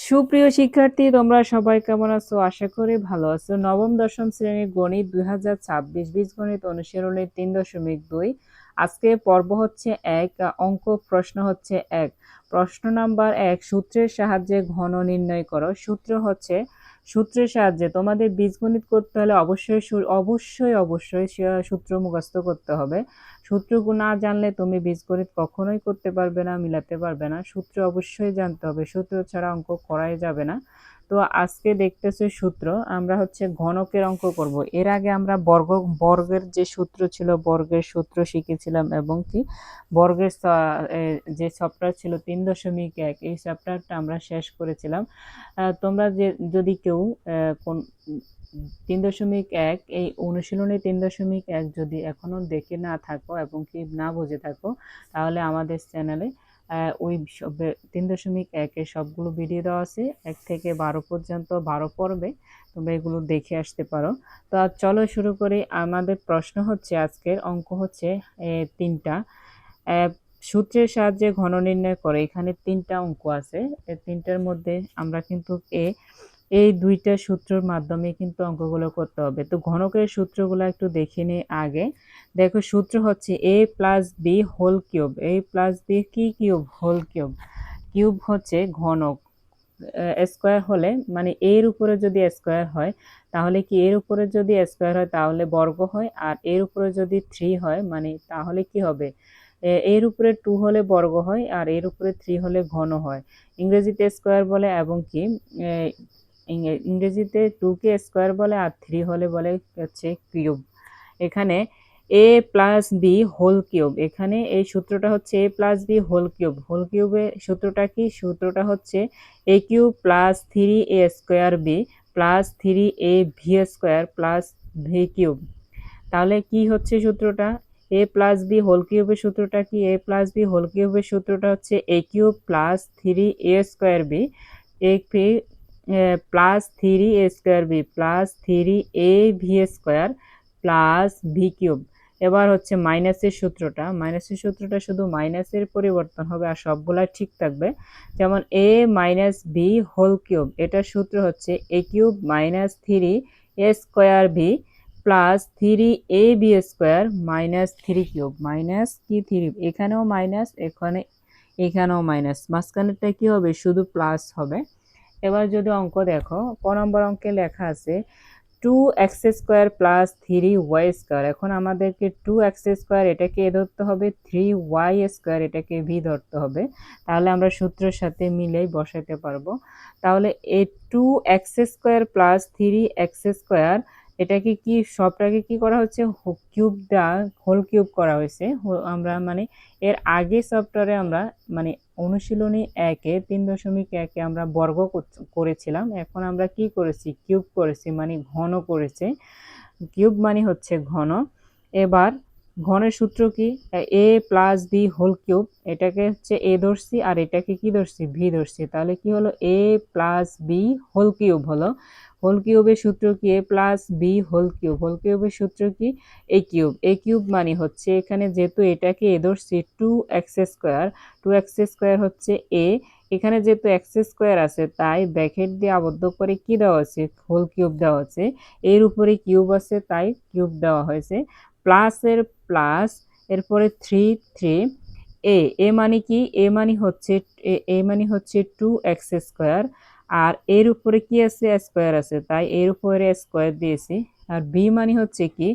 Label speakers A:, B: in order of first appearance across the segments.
A: সুপ্রিয় শিক্ষার্থী, তোমরা সবাই কেমন আছো? আশা করি ভালো আছো। নবম দশম শ্রেণীর গণিত 2026 বীজগণিত অনুশীলনী 3.2। আজকে পর্ব হচ্ছে 1, অঙ্ক প্রশ্ন হচ্ছে 1। প্রশ্ন নাম্বার 1, সূত্রের সাহায্যে ঘন নির্ণয় করো। সূত্রের সাহায্যে তোমাদের বীজগণিত করতে হলে অবশ্যই সূত্র মুখস্থ করতে হবে। সূত্র না জানলে তুমি বীজগণিত কখনোই করতে পারবে না, মিলাতে পারবে না। সূত্র অবশ্যই জানতে হবে, সূত্র ছাড়া অঙ্ক করাই যাবে না। তো আজকে দেখতেছে সূত্র, আমরা হচ্ছে ঘনকের অঙ্ক করব। এর আগে আমরা বর্গের যে সূত্র ছিল, বর্গের সূত্র শিখেছিলাম এবং কি বর্গের যে চ্যাপ্টার ছিল 3.1, এই চ্যাপ্টারটা আমরা শেষ করেছিলাম। তোমরা যদি কেউ কোন 3.1 এই অনুশীলনী 3.1 যদি এখনো দেখে না থাকো এবং কি না বুঝে থাকো, তাহলে আমাদের চ্যানেলে ওই 3.1 সবগুলো ভিডিও দেওয়া আছে, 1 থেকে 12 পর্যন্ত 12 পর্বে তোমরা এগুলো দেখে আসতে পারো। তো চলো শুরু করি। আমাদের প্রশ্ন হচ্ছে, আজকের অঙ্ক হচ্ছে 3টা। সূত্রের সাহায্যে ঘন নির্ণয় করে। এখানে 3টা অঙ্ক আছে। এই 3টার মধ্যে আমরা কিন্তু এই 2টা সূত্রের মাধ্যমে কিন্তু অঙ্কগুলো করতে হবে। তো ঘনকের সূত্রগুলো একটু দেখে নিই আগে। দেখো, সূত্র হচ্ছে a plus b whole cube. a plus b কি কিউব? Whole cube. কিউব হচ্ছে ঘনক। স্কোয়ার হলে মানে এর উপরে যদি স্কোয়ার হয় তাহলে কি, এর উপরে যদি স্কোয়ার হয় তাহলে বর্গ হয়, আর এর উপরে যদি 3 হয় মানে তাহলে কি হবে, এর উপরে 2 হলে বর্গ হয়, আর এর উপরে 3 হলে ঘন হয়। ইংরেজিতে স্কোয়ার বলে এবং কি ইংরেজিতে 2 কে স্কোয়ার বলে, আর 3 হলে বলে হচ্ছে কিউব। এখানে a plus b whole cube, এখানে এই সূত্রটা হচ্ছে a plus b whole cube. Whole কিউবের সূত্রটা কি? সূত্রটা হচ্ছে a cube plus 3a square B plus 3a b square plus b cube. তাহলে কি হচ্ছে সূত্রটা? a প্লাস বি হোল কিউবের সূত্রটা কি? a প্লাস বি হোল কিউবের সূত্রটা হচ্ছে a cube plus 3a square B plus 3a square B plus 3a b square plus b cube. এবার হচ্ছে মাইনাসের সূত্রটা শুধু মাইনাসের পরিবর্তন হবে, আর সবগুলা ঠিক থাকবে। যেমন a minus B whole cube, এটার সূত্র হচ্ছে a cube minus 3a square B plus 3a b square minus 3 cube. Minus কি 3, এখানেও মাইনাস, এখানেও মাইনাস, মাঝখানেরটা কি হবে? শুধু প্লাস হবে। এবার যদি অঙ্ক দেখো, ক নম্বর অঙ্কে লেখা আছে 2x square plus 3y square. এখন আমাদেরকে 2x স্কোয়ার এটাকে এ ধরতে হবে, 3y স্কোয়ার এটাকে ভি ধরতে হবে। তাহলে আমরা সূত্রের সাথে মিলেই বসাতে পারবো। তাহলে এই 2x square plus 3x square এটাকে কি, সবটাকে কি করা হচ্ছে? হোল কিউব করা হয়েছে। আমরা মানে এর আগে চ্যাপ্টারে আমরা মানে অনুশীলনী 3.1 আমরা বর্গ করেছিলাম। এখন আমরা কি করেছি? কিউব করেছি, মানে ঘন করেছে। কিউব মানে হচ্ছে ঘন। এবার ঘনের সূত্র কি? a plus b whole cube, এটাকে হচ্ছে a ধরছি আর এটাকে কি ধরছি? ভি ধরছি। তাহলে কি হলো? a plus b whole cube হলো। হোল কিউবের সূত্র কি? a plus b whole cube. Whole কিউবের সূত্র কি? a কিউব মানে হচ্ছে, এখানে যেহেতু এটাকে এ ধরছি 2x স্কোয়ার, 2x স্কোয়ার হচ্ছে a, এখানে যেহেতু x স্কোয়ার আছে তাই ব্র্যাকেট দিয়ে আবদ্ধ করে কি দেওয়া আছে? হোল কিউব দেওয়া আছে। এর উপরে কিউব আছে তাই কিউব দেওয়া হয়েছে। প্লাসের প্লাস, এরপরে 3 এ মানে কি? এ মানে হচ্ছে 2x স্কোয়ার, আর এর উপরে কি আছে? স্কোয়ার আছে তাই এর উপরে স্কোয়ার দিয়েছি। আর বি মানে হচ্ছে কি?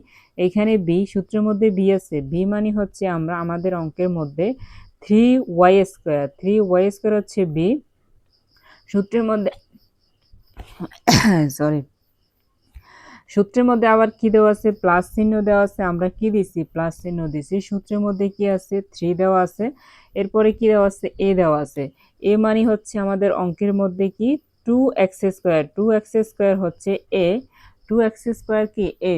A: এখানে বি সূত্রের মধ্যে বি আছে, বি মানে হচ্ছে আমরা আমাদের অঙ্কের মধ্যে 3y স্কোয়ার, 3y স্কোয়ার হচ্ছে বি। সূত্রের মধ্যে সরি, সূত্রের মধ্যে আবার কি দেওয়া আছে? প্লাস চিহ্ন দেওয়া আছে। আমরা কি দিছি? প্লাস চিহ্ন দিছি। সূত্রের মধ্যে কি আছে? 3 দেওয়া আছে। এরপরে কি দেওয়া আছে? এ দেওয়া আছে। এ মানে হচ্ছে আমাদের অঙ্কের মধ্যে কি? 2x স্কোয়ার, 2x স্কোয়ার হচ্ছে এ, 2x স্কোয়ার কি? এ।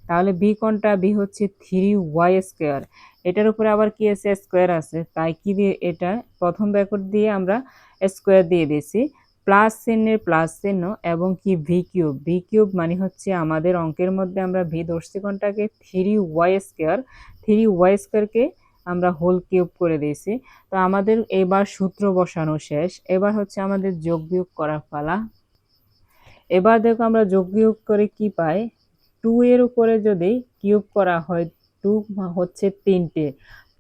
A: তাহলে বি কোনটা? বি হচ্ছে 3y স্কোয়ার। এটার উপরে আবার কি আছে? স্কোয়ার আছে তাই কি দিয়ে, এটা প্রথম ব্র্যাকেট দিয়ে আমরা স্কোয়ার দিয়ে দিয়েছি। প্লাস চিহ্নের প্লাস চিহ্ন এবং কি ভি কিউব। ভি কিউব মানে হচ্ছে আমাদের অঙ্কের মধ্যে আমরা ভি ধরছি কোনটাকে? 3y square. 3y স্কোয়ারকে আমরা হোল কিউব করে দিয়েছি। তো আমাদের এবার সূত্র বসানো শেষ, এবার হচ্ছে আমাদের যোগ বিয়োগ করার পালা। এবার দেখো আমরা যোগ বিয়োগ করে কি পাই, 2 এর উপরে যদি কিউব করা হয়, 2 হচ্ছে 3টে,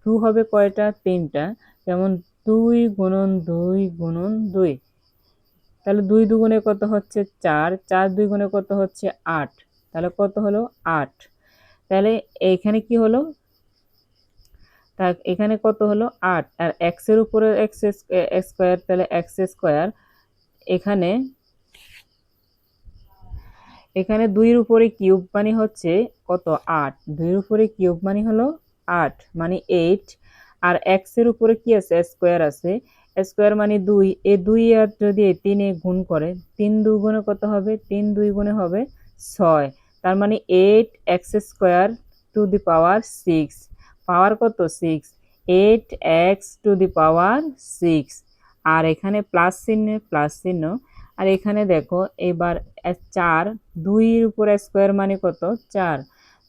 A: 2 হবে কয়টা, 3টা, যেমন 2 গুণন 2 গুণন 2, তাহলে 2 দুগুণে কত হচ্ছে 4, 4 দুই গুণে কত হচ্ছে 8, তাহলে কত হলো 8। তাহলে এইখানে কি হলো, এখানে কত হলো 8, আর x এর উপরে x স্কয়ার, তাহলে x স্কয়ার, এখানে 2 এর উপরে কিউব মানে হচ্ছে কত 8, 2 এর উপরে কিউব মানে হলো 8 মানে 8, আর x এর উপরে কি আছে স্কয়ার আছে, স্কয়ার মানে 2, এই 2 আর যদি 3 এ গুণ করে, 3 2 গুণে কত হবে, 3 2 গুণে হবে 6, তার মানে 8x square to the power 6, পাওয়ার কত 6, 8x টু দি পাওয়ার 6, আর এখানে প্লাস চিহ্ন, আর এখানে দেখো এবার 4, 2 এর উপর স্কয়ার মানে কত 4,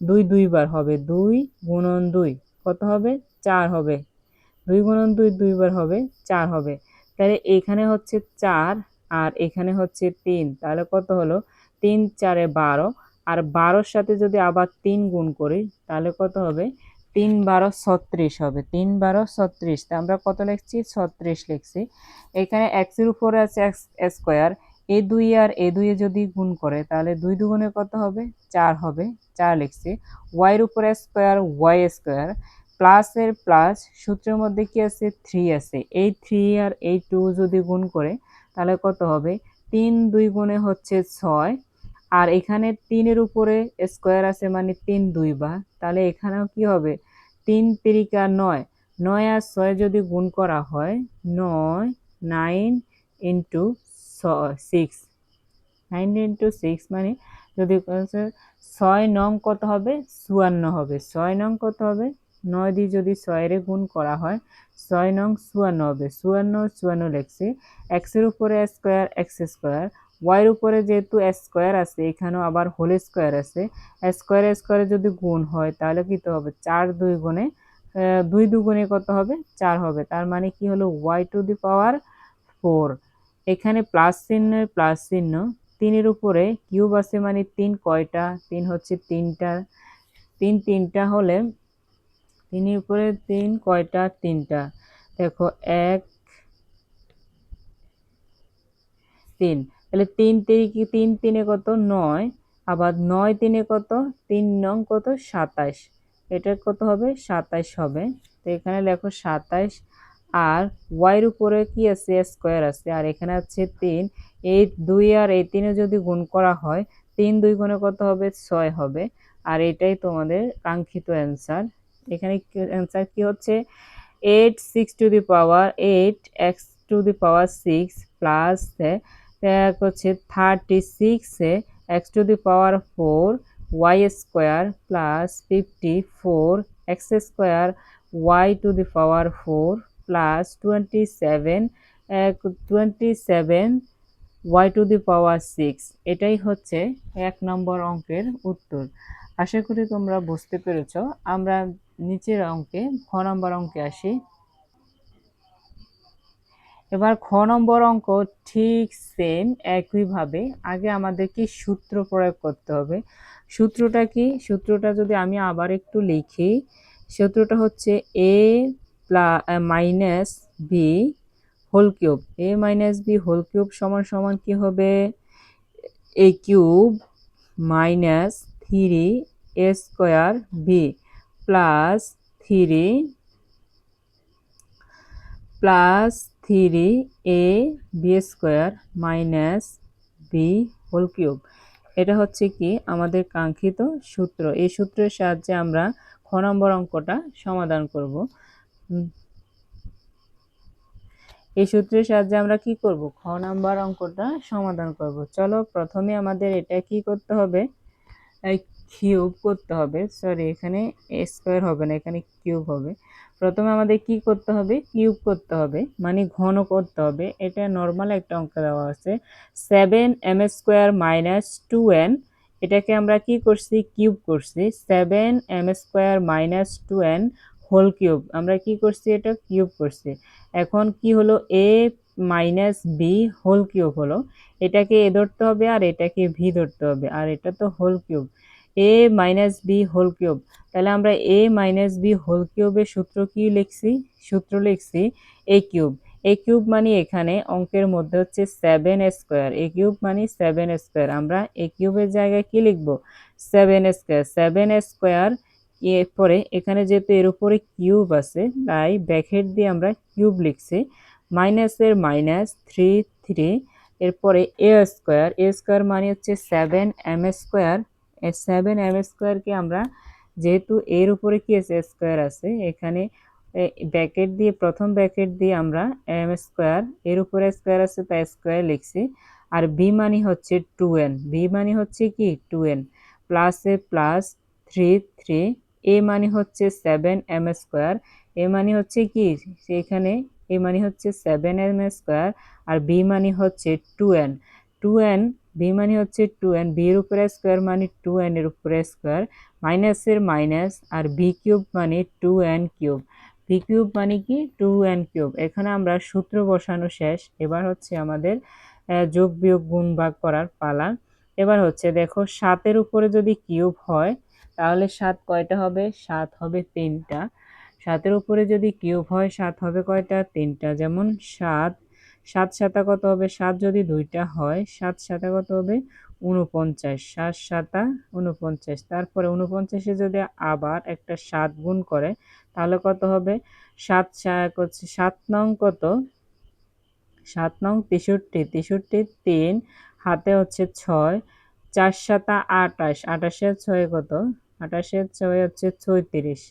A: 2 দুইবার হবে, 2 গুণন 2 কত হবে 4 হবে, 2 গুণন 2 দুইবার হবে 4 হবে, তাহলে এখানে হচ্ছে 4 আর এখানে হচ্ছে 3, তাহলে কত হলো 3 4 12, আর 12 সাথে যদি আবার 3 গুণ করি তাহলে কত হবে 3 12 36 হবে, 3 12 36, তা আমরা কত লিখছি 36 লিখছি। এখানে x এর উপরে আছে x স্কয়ার, এই 2 আর এই 2 যদি গুণ করে তাহলে 2 দুগুণে কত হবে 4 হবে, 4 লিখছি। y এর উপরে স্কয়ার y স্কয়ার, প্লাস এর প্লাস, সূত্রের মধ্যে কি আছে 3 আছে, এই 3 আর এই 2 যদি গুণ করে তাহলে কত হবে 3 2 গুণে হচ্ছে 6, আর এখানে 3 এর উপরে স্কয়ার আছে মানে 3 দুইবার, তাহলে এখানেও কি হবে 3 3 9, 9 আর 6 যদি গুণ করা হয় 9 9 ইন্টু 6, 9 ইন্টু 6 মানে যদি 6 নং কত হবে 54 হবে, 6 নং কত হবে, 9 দিয়ে যদি 6 এর গুণ করা হয় 6 নং 54 হবে, 54 54 লিখছি। x এর উপরে স্কয়ার x স্কয়ার, y এর উপরে যেহেতু স্কয়ার আছে এখানেও আবার হোল স্কয়ার আছে, স্কয়ারে স্কয়ারে যদি গুণ হয় তাহলে কি হবে 4 2 গুণে 2 দুগুণে কত হবে 4 হবে, তার মানে কি হলো y টু দি পাওয়ার 4। এখানে প্লাস চিহ্ন, 3 এর উপরে কিউব আছে মানে 3 কয়টা, 3 হচ্ছে 3টা, 3 3টা হলে 3 এর উপরে 3 কয়টা 3টা, দেখো 1 3, তাহলে 3 3 3 কত 9, আবার 9 3 কত 3 নং কত 27, এটা কত হবে 27 হবে, তো এখানে লেখো 27, আর y এর উপরে কি আছে স্কয়ার আছে, আর এখানে আছে 3, এই 2 আর এই 3 যদি গুণ করা হয় 3 2 গুণে কত হবে 6 হবে, আর এটাই তোমাদের কাঙ্ক্ষিত অ্যান্সার। এখানে অ্যান্সার কি হচ্ছে 8 6 to the power 8 x to the power 6 plus হচ্ছে 36 x to the power 4 y square plus 54 x square y to the power 4 plus 27 y to the power 6, এটাই হচ্ছে 1 নম্বর অঙ্কের উত্তর। আশা করি তোমরা বুঝতে পেরেছ। আমরা নিচের অঙ্কে খ নম্বর অঙ্কে আসি। এবার খ নম্বর অঙ্ক ঠিক সেম একইভাবে, আগে আমাদের কি সূত্র প্রয়োগ করতে হবে। সূত্রটা কি, সূত্রটা যদি আমি আবার একটু লিখি, সূত্রটা হচ্ছে a minus B whole cube, a minus B whole cube সমান সমান কি হবে a cube minus 3 a square b plus 3a b square minus B whole cube. এটা হচ্ছে কি আমাদের কাঙ্ক্ষিত সূত্র। এই সূত্রের সাহায্যে আমরা খ নম্বর অঙ্কটা সমাধান করব। এই সূত্রের সাহায্যে আমরা কি করব, খ নম্বর অঙ্কটা সমাধান করব। চলো প্রথমে আমাদের এটা কি করতে হবে, কিউব করতে হবে, সরি এখানে স্কয়ার হবে না, এখানে কিউব হবে। প্রথমে আমাদের কি করতে হবে, কিউব করতে হবে মানে ঘন করতে হবে। এটা নর্মাল একটা অঙ্ক দেওয়া আছে 7m স্কয়ার মাইনাস 2n, এটাকে আমরা কি করছি কিউব করছি, 7m square minus 2n whole cube, আমরা কি করছি এটা কিউব করছি। এখন কি হলো a minus B whole cube হলো, এটাকে এ ধরতে হবে আর এটাকে ভি ধরতে হবে, আর এটা তো whole cube a minus B whole cube. তাহলে আমরা a মাইনাস বি হোল কিউবের সূত্র কি লিখছি, সূত্র লিখছি a কিউব। এ কিউব মানে এখানে অঙ্কের মধ্যে হচ্ছে 7 স্কোয়ার, এ কিউব মানে 7 স্কোয়ার, আমরা এ কিউবের জায়গায় কি লিখব 7 স্কোয়ার। 7 স্কোয়ার এরপরে এখানে যেহেতু এর উপরে কিউব আছে তাই ব্র্যাকেট দিয়ে আমরা কিউব লিখছি, মাইনাসের মাইনাস 3 এরপরে এ স্কোয়ার, এ স্কোয়ার মানে হচ্ছে 7m স্কোয়ার। 7m স্কোয়ারকে আমরা যেহেতু এর উপরে কি আছে স্কোয়ার আছে, এখানে ব্র্যাকেট দিয়ে প্রথম ব্র্যাকেট দিয়ে আমরা এম স্কোয়ার, এর উপরে স্কোয়ার আছে তাই স্কোয়ার লিখছি। আর বি মানে হচ্ছে 2n, বি মানে হচ্ছে কি 2n, প্লাসে প্লাস 3 এ মানে হচ্ছে 7m স্কোয়ার, এ মানে হচ্ছে কি সেখানে এ মানে হচ্ছে 7m স্কোয়ার, আর বি মানে হচ্ছে 2n, 2n, বি মানে হচ্ছে 2n, বি এর উপরে স্কোয়ার মানে 2n এর উপরে স্কোয়ার, মাইনাসের মাইনাস, আর বি কিউব মানে 2n কিউব, ভি কিউব মানে কি 2n কিউব। এখানে আমরা সূত্র বসানো শেষ, এবার হচ্ছে আমাদের যোগ বিয়োগ গুণ ভাগ করার পালা। এবার হচ্ছে দেখো 7-এর উপরে যদি কিউব হয় তাহলে 7 কয়টা হবে, 7 হবে 3টা। 7-এর উপরে যদি কিউব হয় 7 হবে কয়টা, 3টা। যেমন 7, 7 সাতা কত হবে, 7 যদি 2টা হয় 7 সাতা কত হবে 49, 7 সাতা 49। তারপরে 49-এ যদি আবার একটা 7 গুণ করে তাহলে কত হবে, 7 হচ্ছে 7 নং কত, 7 নং 63, 63 3 হাতে হচ্ছে 6, 4 সাতা 28, 28-এর 6 কত, 28-এর 6 হচ্ছে 36,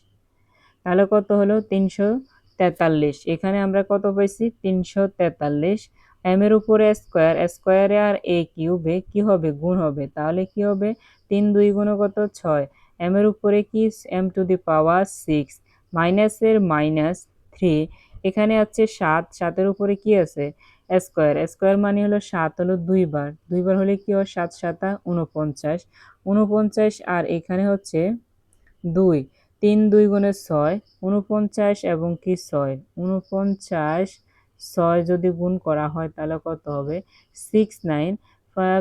A: তাহলে কত হলো 343। এখানে আমরা কত পাইছি 343। এম এর উপরে স্কোয়ার, স্কোয়ারে আর এ কিউবে কি হবে গুণ হবে, তাহলে কি হবে 3 2 গুণ কত 6, এম এর উপরে কি এম টু দি পাওয়ার 6, মাইনাসের মাইনাস 3, এখানে আছে 7, 7-এর উপরে কি আছে স্কোয়ার, স্কোয়ার মানে হলো 7 হলো 2 বার, 2 বার হলে কি হয় 7 সাতা 49, 49, আর এখানে হচ্ছে 2, 3 2 গুণে 6, 49 এবং কি 6, 49 6 যদি গুণ করা হয় তাহলে কত হবে 69,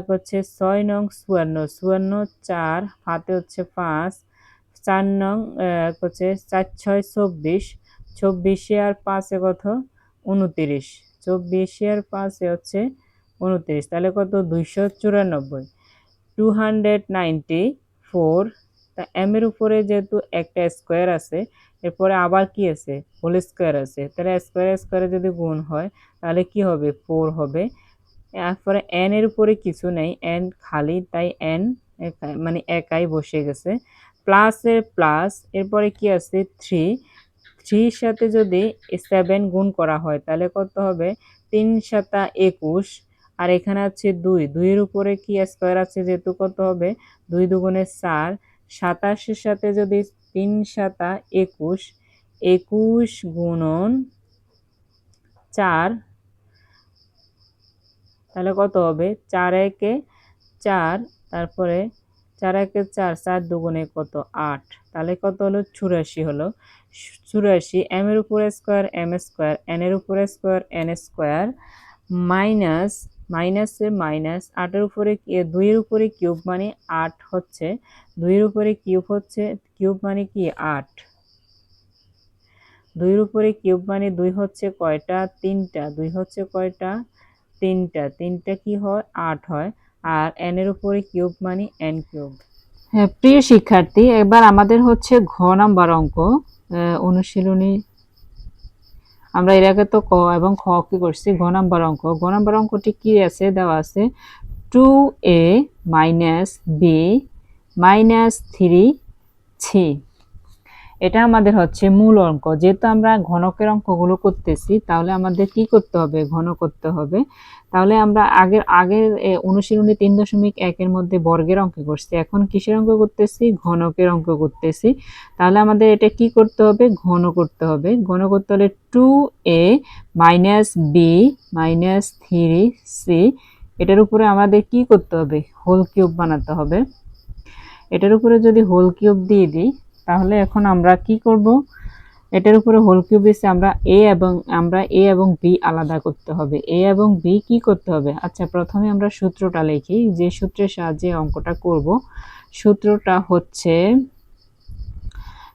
A: হচ্ছে 6 নং 54, 54 4 হাতে হচ্ছে 5, 4 নং হচ্ছে 4 6 24, 24 আর 5 কত 29, 24 আর 5 হচ্ছে 29, তাহলে কত 294, 294। তা এম এর উপরে যেহেতু একটা স্কোয়ার আছে এরপরে আবার কি আছে হোল স্কোয়ার আছে, তাহলে স্কোয়ার স্কোয়ারে যদি গুণ হয় তাহলে কি হবে 4 হবে। এরপরে এন এর উপরে কিছু নেই, এন খালি, তাই এন মানে একাই বসে গেছে। প্লাসের প্লাস, এরপরে কি আছে 3, 3-র সাথে যদি 7 গুণ করা হয় তাহলে কত হবে 3 সাতা 21, আর এখানে আছে 2, 2-এর উপরে কি স্কোয়ার আছে যেহেতু কত হবে 2 দুগুণে 4, 27-এর সাথে যদি 3 সাতা 21, 21 গুণন 4, তাহলে কত হবে 4 একে 4, তারপরে 4 একে 4, 4 দুগুণে কত 8, তাহলে কত হলো 84 হলো। 84, এম এর উপরে স্কোয়ার এম স্কোয়ার, এন এর উপরে স্কোয়ার এন স্কোয়ার, মাইনাস মাইনাসে মাইনাস 8-এর উপরে 2-এর উপরে কিউব মানে 8 হচ্ছে, 2-এর উপরে কিউব হচ্ছে কিউব মানে কি 8, 2-এর উপরে কিউব মানে 2 হচ্ছে কয়টা 3টা, 2 হচ্ছে কয়টা 3টা, 3টা কি হয় 8 হয়, আর এন এর উপরে কিউব মানে এন কিউব। হ্যাঁ প্রিয় শিক্ষার্থী, এবার আমাদের হচ্ছে ঘ নাম্বার অঙ্ক অনুশীলনী। আমরা এর আগে তো ক এবং খ কি করছি, ঘ নাম্বার অঙ্ক। ঘ নাম্বার অঙ্কটি কি আছে দেওয়া আছে 2a minus B minus 3c, এটা আমাদের হচ্ছে মূল অঙ্ক। যেহেতু আমরা ঘনকের অঙ্কগুলো করতেছি তাহলে আমাদের কি করতে হবে ঘন করতে হবে। তাহলে আমরা আগের অনুশীলনী 3.1-এর মধ্যে বর্গের অঙ্ক করছি, এখন কিসের অঙ্ক করতেছি ঘনকের অঙ্ক করতেছি। তাহলে আমাদের এটা কি করতে হবে ঘন করতে হবে। ঘন করতে হলে 2a minus B minus 3c, এটার উপরে আমাদের কি করতে হবে হোল কিউব বানাতে হবে। এটার উপরে যদি হোল কিউব দিয়ে দিই তাহলে এখন আমরা কি করব এটার উপরে হোল কিউব দিচ্ছে, আমরা এ এবং বি আলাদা করতে হবে। এ এবং বি কি করতে হবে? আচ্ছা, প্রথমে আমরা সূত্রটা লিখি, যে সূত্রের সাহায্যে অঙ্কটা করব।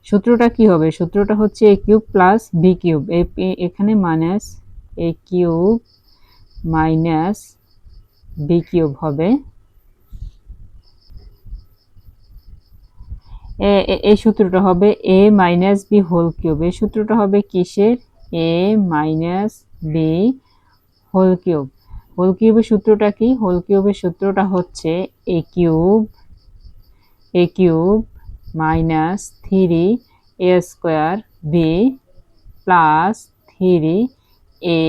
A: সূত্রটা কি হবে? সূত্রটা হচ্ছে A cube plus B cube. এখানে minus A cube minus B cube হবে। এই সূত্রটা হবে A minus B whole cube. এই সূত্রটা হবে কিসের? A minus B whole cube. Whole কিউবের সূত্রটা কি? হোল কিউবের সূত্রটা হচ্ছে A cube minus 3 A square B plus 3 A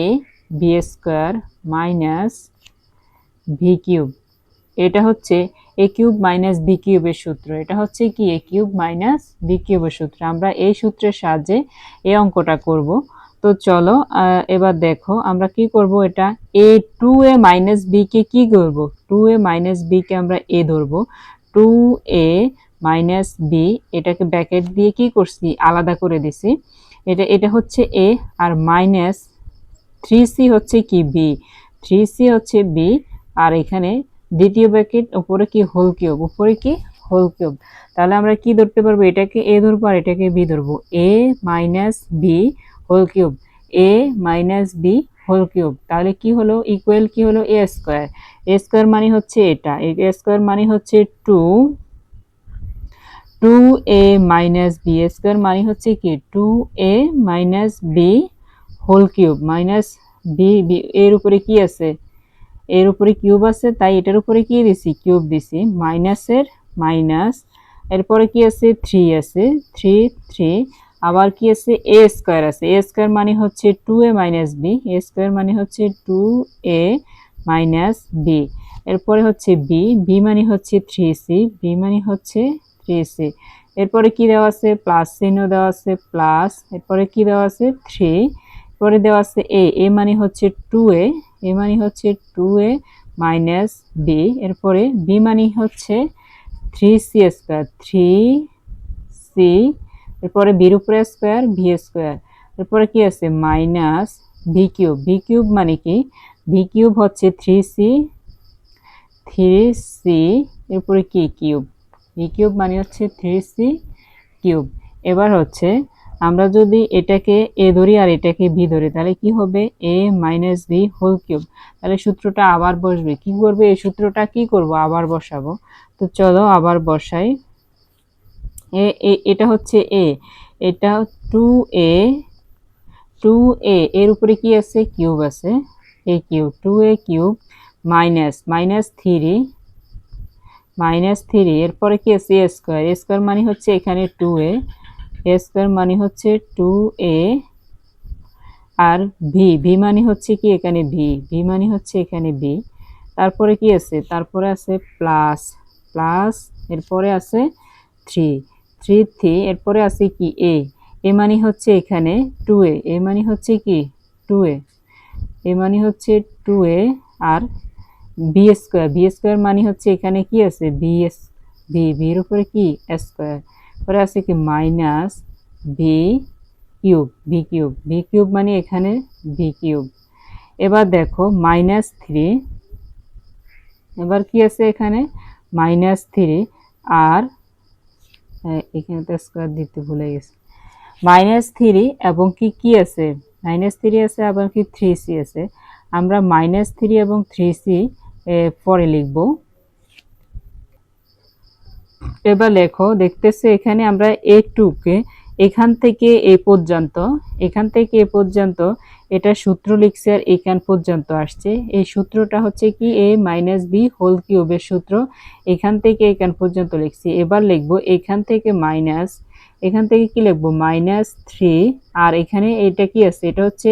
A: B square minus V cube. এটা হচ্ছে এ কিউব মাইনাস বি কিউবের সূত্র। এটা হচ্ছে কি? এ কিউব মাইনাস বি কিউবের সূত্র। আমরা এই সূত্রের সাহায্যে এই অঙ্কটা করব। তো চলো এবার দেখো আমরা কি করব। এটা এ 2a মাইনাস বি কে কি করব? 2a মাইনাস বি কে আমরা এ ধরব। 2a মাইনাস বি এটাকে ব্র্যাকেট দিয়ে কি করছি? আলাদা করে দিছি। এটা হচ্ছে এ, আর মাইনাস 3c হচ্ছে কি? বি। 3c হচ্ছে বি, আর এখানে দ্বিতীয় ব্র্যাকেট উপরে কি? Whole cube. উপরে কি? Whole cube. তাহলে আমরা কি ধরতে পারবো? এটাকে এ ধরবো আর এটাকে বি ধরবো। এ মাইনাস বি হোল কিউব। এ মাইনাস বি হোল কিউব। তাহলে কি হলো? ইকুয়াল কি হলো? এ স্কোয়ার। এ স্কোয়ার মানে হচ্ছে এটা। এ স্কোয়ার মানে হচ্ছে 2a মাইনাস বি স্কোয়ার মানে হচ্ছে কি? 2a minus B whole cube. Minus b, এর উপরে কি আছে? এর উপরে কিউব আছে, তাই এটার উপরে কি দিছি? কিউব দিছি। মাইনাসের মাইনাস, এরপরে কি আছে? 3 আছে, 3 আবার কি আছে? এ স্কোয়ার আছে। এ স্কোয়ার মানে হচ্ছে 2a মাইনাস বি। এ স্কোয়ার মানে হচ্ছে 2a মাইনাস বি। এরপরে হচ্ছে বি। বি মানে হচ্ছে 3c। বি মানে হচ্ছে 3c। এরপরে কি দেওয়া আছে? প্লাস চিহ্ন দেওয়া আছে, প্লাস। এরপরে কি দেওয়া আছে? 3। পরে দেওয়া আছে এ মানে হচ্ছে 2a। এ মানে হচ্ছে 2a মাইনাস বি। এরপরে বি মানে হচ্ছে 3c স্কোয়ার, 3c। এরপরে বির উপরে স্কোয়ার, ভি স্কোয়ার। এরপরে কি আছে? Minus V cube. V cube মানে কি? ভি কিউব হচ্ছে 3c এরপরে কি? কিউব। ভি কিউব মানে হচ্ছে 3c কিউব। এবার হচ্ছে আমরা যদি এটাকে এ ধরি আর এটাকে বি ধরি, তাহলে কি হবে? A minus B whole cube. তাহলে সূত্রটা আবার বসবে। কি করবে? এই সূত্রটা কি করব? আবার বসাবো। তো চলো আবার বসাই। এটা হচ্ছে এ, এটা 2a। এর উপরে কি আছে? কিউব আছে, এ কিউব। 2a কিউব মাইনাস 3 এরপরে কি আছে? এ স্কোয়ার। এ স্কোয়ার মানে হচ্ছে এখানে 2a। এ স্কোয়ার মানে হচ্ছে 2a, আর ভি মানে হচ্ছে কি? এখানে ভি মানে হচ্ছে এখানে বি। তারপরে কি আছে? তারপরে আছে প্লাস, এরপরে আছে 3 এরপরে আছে কি? এ মানে হচ্ছে এখানে 2a। এ মানে হচ্ছে কি? 2a। এ মানে হচ্ছে 2a, আর বি স্কোয়ার মানে হচ্ছে এখানে কি আছে? ভির উপরে কি? স্কোয়ার। পরে আছে কি? মাইনাস ভি কিউব মানে এখানে ভি কিউব। এবার দেখো -3। এবার কি আছে এখানে? -3, আর এখানে তো স্কোয়ার দিতে ভুলে গেছে। -3 এবং কি আছে? -3 আছে, আবার কি 3c আছে। আমরা -3 এবং 3c পরে লিখব। এবার লেখো, দেখতেছে এখানে আমরা a2 কে এখান থেকে এ পর্যন্ত এটা সূত্র লিখছে, আর এখান পর্যন্ত আসছে। এই সূত্রটা হচ্ছে কি? a মাইনাস বি হোল কিউবের সূত্র। এখান থেকে এখান পর্যন্ত লিখছি। এবার লিখবো এখান থেকে কি লিখবো? -3, আর এখানে এটা কি আছে? এটা হচ্ছে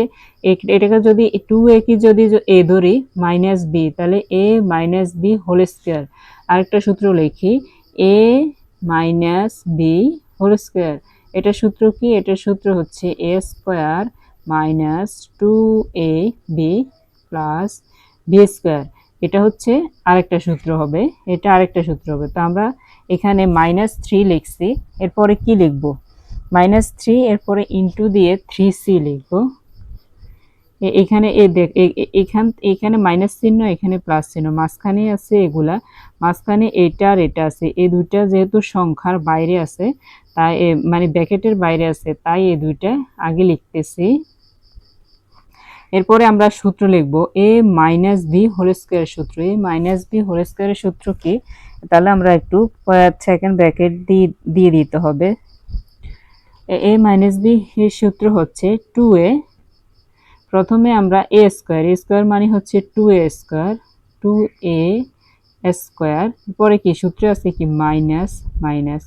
A: এটাকে যদি 2a কি যদি এ ধরি মাইনাস বি, তাহলে a minus B whole square. আরেকটা সূত্র লিখি, a minus B whole square. এটা সূত্র কি? এটা সূত্র হচ্ছে a square minus 2ab plus b square. এটা হচ্ছে আরেকটা সূত্র হবে। তো আমরা এখানে -3 লিখছি। এরপরে কি লিখব? -3 এরপরে ইনটু দিয়ে 3c লিখবো। এখানে এখানে মাইনাস চিহ্ন, এখানে প্লাস চিহ্ন, মাঝখানে আছে এগুলা, মাঝখানে এটা আর এটা আছে, এই দুইটা যেহেতু সংখ্যার বাইরে আছে তাই মানে ব্র্যাকেটের বাইরে আছে তাই এই দুইটা আগে লিখতেছি। এরপরে আমরা সূত্র লিখব a minus B whole square সূত্র। a মাইনাস বি হোল স্কয়ারের সূত্র কি? তাহলে আমরা একটু সেকেন্ড ব্র্যাকেট দিয়ে দিতে হবে। a মাইনাস বি এর সূত্র হচ্ছে 2a, প্রথমে আমরা a স্কয়ার মানে হচ্ছে 2a স্কয়ার, 2a স্কয়ার, পরে কি সূত্রে আছে কি মাইনাস,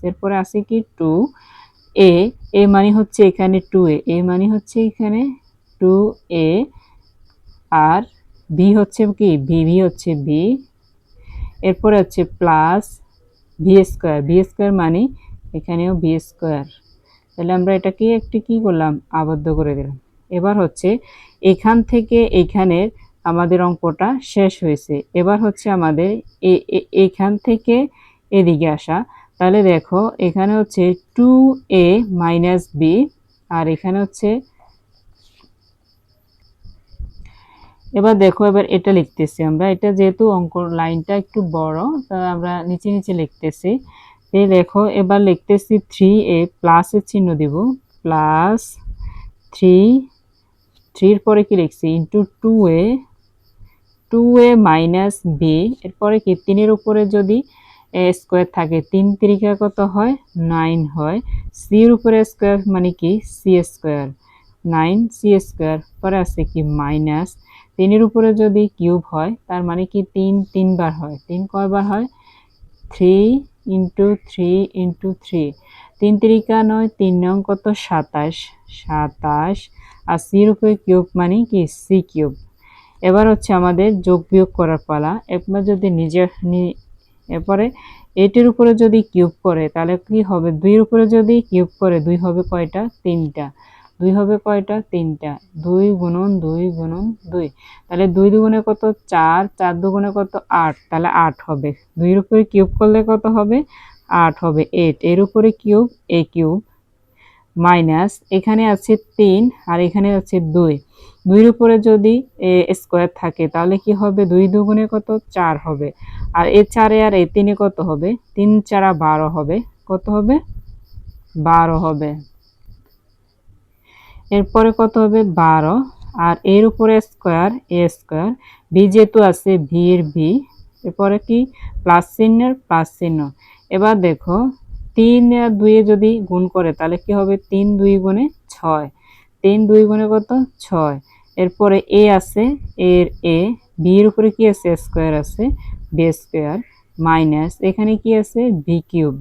A: এরপরে আছে কি 2a, a মানে হচ্ছে এখানে 2a, মানে হচ্ছে এখানে 2a, আর বি হচ্ছে কি ভি হচ্ছে বি, এরপরে হচ্ছে প্লাস ভি স্কয়ার মানে এখানেও ভি স্কয়ার। তাহলে আমরা এটাকে একটু কি করলাম, আবদ্ধ করে দিলাম। এবার হচ্ছে এখান থেকে এখানের আমাদের অঙ্কটা শেষ হয়েছে। এবার হচ্ছে আমাদের এখান থেকে এদিকে আসা। তাহলে দেখো এখানে হচ্ছে 2a মাইনাস বি, আর এখানে হচ্ছে, এবার দেখো এবার এটা লিখতেছি আমরা, এটা যেহেতু অঙ্কর লাইনটা একটু বড় তাই আমরা নিচে নিচে লিখতেছি। এই দেখো এবার লিখতেছি 3a প্লাসের চিহ্ন দিব, প্লাস 3 এর পরে কি লিখছি ইন্টু 2a মাইনাস বি, এরপরে কি 3 এর উপরে যদি স্কোয়ার থাকে 3 তিরিকা কত হয় 9 হয়, সি এর উপরে স্কোয়ার মানে কি সি স্কোয়ার, 9c স্কোয়ার, পরে আছে কি মাইনাস 3 এর উপরে যদি কিউব হয় তার মানে কি 3 বার হয়, 3 কয়বার হয় 3 ইন্টু 3 ইন্টু 3, 3 তিরিকা 9, 3 নং কত 27, আর সি এর উপরে কিউব মানে কি সি কিউব। এবার হচ্ছে আমাদের যোগ বিয়োগ করার পালা। একবার যদি এরপরে এটির উপরে যদি কিউব করে তাহলে কি হবে, 2 এর উপরে যদি কিউব করে 2 হবে কয়টা 3টা, 2 হবে কয়টা 3টা, 2 গুণন 2 গুণন 2, তাহলে 2 দুগুণে কত 4, 4 দুগুণে কত 8, তাহলে 8 হবে। 2 এর উপরে কিউব করলে কত হবে 8 হবে, 8 এর উপরে কিউব a কিউব, মাইনাস এখানে আছে 3 আর এখানে আছে 2, 2 এর উপরে যদি স্কয়ার থাকে তাহলে কি হবে 2 দুগুণে কত 4 হবে, আর এই 4 আর এই 3 কত হবে 3 4 12 হবে, কত হবে 12 হবে। এরপরে কত হবে 12, আর এর উপরে স্কয়ার a স্কয়ার, বি যেহেতু আছে ভি এর বি, এরপরে কি প্লাস চিহ্নের প্লাস চিহ্ন। এবার দেখো 3 আর 2 এ যদি গুণ করে তাহলে কি হবে 3 2 গুণে 6, 3 2 গুণে কত 6, এরপরে এ আছে এর এ, বি এর উপরে কি আছে স্কয়ার আছে বি স্কয়ার, মাইনাস এখানে কি আছে ভি কিউব,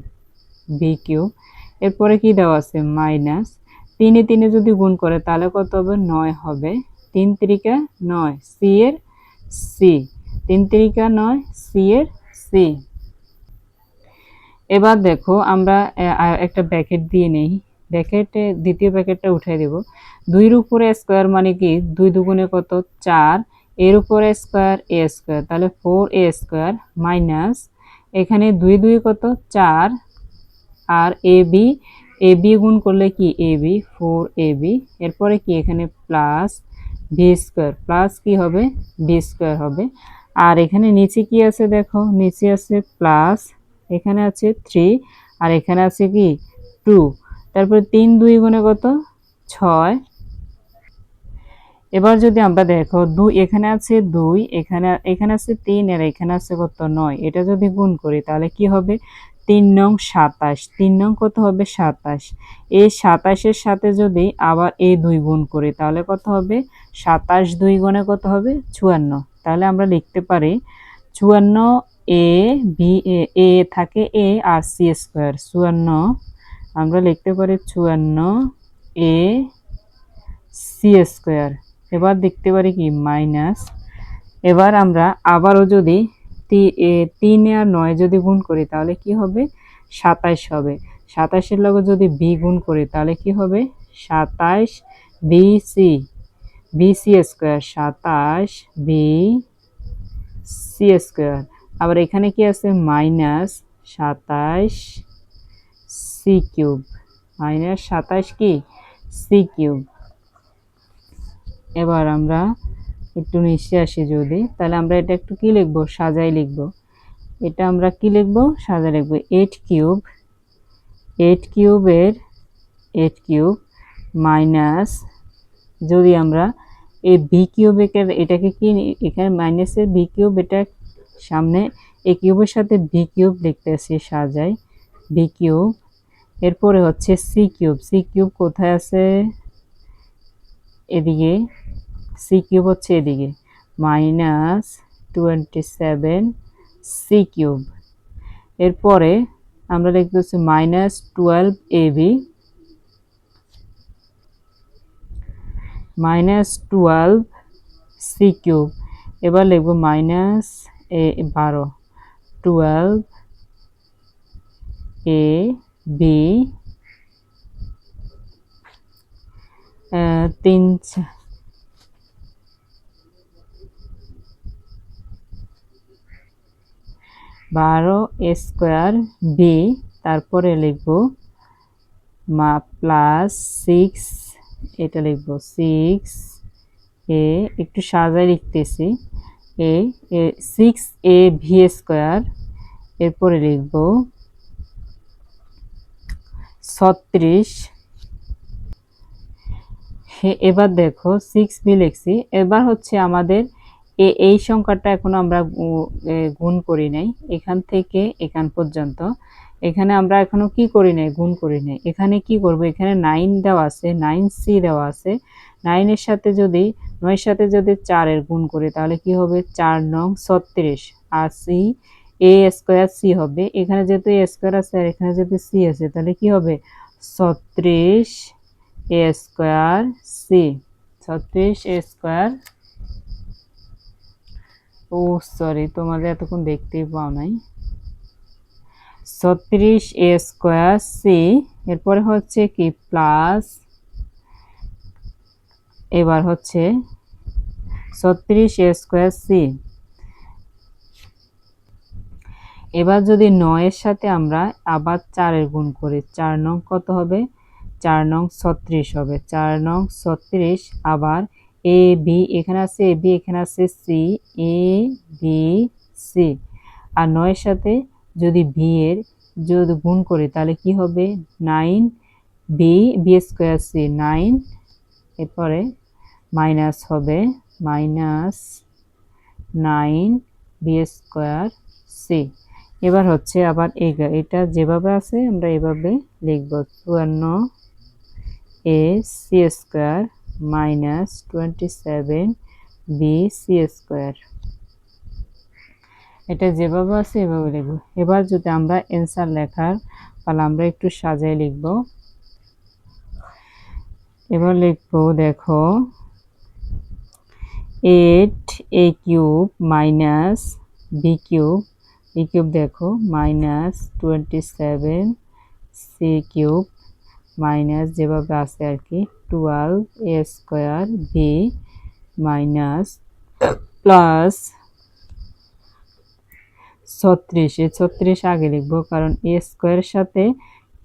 A: এরপরে কি দেওয়া আছে মাইনাস 3 এ 3 এ যদি গুণ করে তাহলে কত হবে 9 হবে, 3 তিরিকা 9 সি এর সি, 3 তিরিকা 9 সি এর সি। এবার দেখো আমরা একটা ব্র্যাকেট দিয়ে নেই, ব্র্যাকেটে দ্বিতীয় ব্র্যাকেটটা উঠিয়ে দেব। 2 এর উপরে স্কয়ার মানে কি 2 দুগুণে কত 4, এর উপরে স্কয়ার a স্কয়ার, তাহলে 4a স্কয়ার, মাইনাস এখানে 2 2 কত 4, আর এ বি গুণ করলে কি এ বি 4ab, এরপরে কি এখানে প্লাস বি স্কয়ার, প্লাস কি হবে বি স্কয়ার হবে, আর এখানে নিচে কি আছে দেখো নিচে আছে প্লাস, এখানে আছে 3 আর এখানে আছে কি 2, তারপরে 3 2 গুণে কত 6। এবার যদি আমরা দেখো 2 এখানে আছে 2, এখানে আছে 3 আর এখানে আছে কত 9, এটা যদি গুণ করি তাহলে কি হবে 3 নং 27, 3 নং কত হবে 27, এই 27 এর সাথে যদি আবার এই 2 গুণ করি তাহলে কত হবে 27 2 গুণে কত হবে 54, তাহলে আমরা লিখতে পারি 54 এ বি এ থাকে এ আর সি স্কয়ার, 54 আমরা লিখতে পারি 54 এ সি স্কয়ার। এবার দেখতে পারি কি মাইনাস, এবার আমরা আবারও যদি 3 আর 9 যদি গুণ করি তাহলে কি হবে 27 হবে, 27 এর লগে যদি বি গুণ করি তাহলে কি হবে 27 b c square, 27 b c square, আবার এখানে কি আছে মাইনাস 27 সি কিউব। -27 কি সি কিউব। এবার আমরা একটু নিচে আসি যদি, তাহলে আমরা এটা একটু কি লিখবো, সাজাই লিখবো। এটা আমরা কি লিখবো, সাজাই লিখবো। 8 কিউব, 8 কিউবের 8 কিউব মাইনাস, যদি আমরা এই ভি কিউব এটাকে কি এখানে মাইনাসের ভি কিউব, এটা সামনে এ কিউবের সাথে ভি কিউব লিখতেছি, সাজাই ভি কিউব। এরপরে হচ্ছে সি কিউব, সি কিউব কোথায় আছে, এদিকে, সি কিউব হচ্ছে এদিকে, -27 সি কিউব। এরপরে আমরা লিখতেছি -12 এবি, -12 সি কিউব। এবার লিখবো -12 এ বি 12 স্কোয়ার বি, তারপরে লিখবো প্লাস 6, এটা লিখবো 6 এ, একটু সাজায় লিখতেছি, এ 6 এ ভি স্কোয়ার। এরপরে লিখবো 36। এবার দেখো 6 বি লিখছি। এবার হচ্ছে আমাদের এই সংখ্যাটা এখন আমরা গুণ করি নাই, এখান থেকে এখান পর্যন্ত। এখানে আমরা এখনো কি করি নাই, গুণ করি নাই। এখানে কি করব, এখানে 9 দেওয়া আছে, 9c দেওয়া আছে। 9 এর সাথে যদি 9 এর সাথে যদি 4 এর গুণ করি তাহলে কি হবে, 4 নং 36 আর সি এ স্কয়ার সি হবে। এখানে যেহেতু এ স্কয়ার আছে আর এখানে যেহেতু সি আছে তাহলে কি হবে, 36 এ স্কয়ার সি, 36 এ স্কয়ার। ও সরি, তোমাদের এতক্ষণ দেখতেই পাও নাই। 36 এ স্কয়ার সি, এরপরে হচ্ছে কি প্লাস, এবার হচ্ছে 36 এ স্কয়ার সি। এবার যদি 9 এর সাথে আমরা আবার 4 এর গুণ করি, 4 নং কত হবে, 4 নং 36 হবে, 4 নং 36। আবার এ বি, এখানে আছে এ বি, এখানে আছে সি, এ বি সি। আর 9 এর সাথে যদি ভি এর যদি গুণ করি তাহলে কি হবে, 9 বি বি স্কয়ার সি 9। এরপরে মাইনাস হবে -9 বি স্কয়ার সি। এবার হচ্ছে আবার এটা যেভাবে আছে আমরা এভাবে লিখব, 54 a c square -27 b c square. এটা যেভাবে আছে এভাবে লিখব। এবার যদি আমরা অ্যান্সার লেখার তাহলে আমরা একটু সাজাই লিখব। এবার লিখব, দেখো 8 A cube minus B cube, B cube দেখো -27 সি কিউব মাইনাস যেভাবে আছে আর কি 12 এ স্কয়ার বি মাইনাস প্লাস 36, এই 36 আগে লিখবো কারণ এ স্কয়ারের সাথে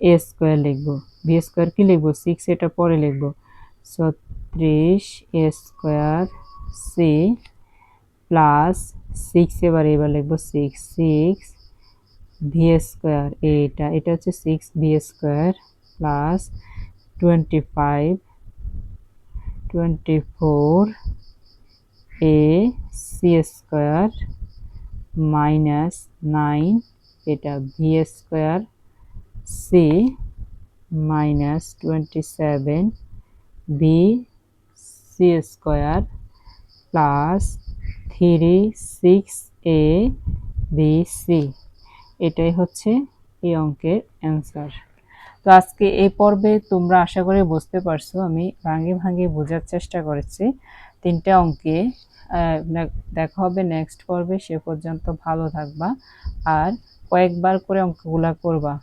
A: এ স্কয়ার লিখবো, বি স্কয়ার কি লিখবো 6, এটা পরে লিখবো। 36 এ স্কয়ার সি প্লাস 6, এবার লিখবো 6 ভি স্কয়ার, এটা হচ্ছে 6 b square plus 24 a c square minus 9, এটা b square c minus 27 b c square plus 36 a b c. এটাই হচ্ছে এই অঙ্কের অ্যান্সার। তো আজকে এই পর্বে তোমরা আশা করি বুঝতে পারছো, আমি ভাঙে ভাঙে বোঝার চেষ্টা করেছি 3টা অঙ্কে। দেখা হবে নেক্সট পর্বে, সে পর্যন্ত ভালো থাকবা আর কয়েকবার করে অঙ্কগুলা করবা।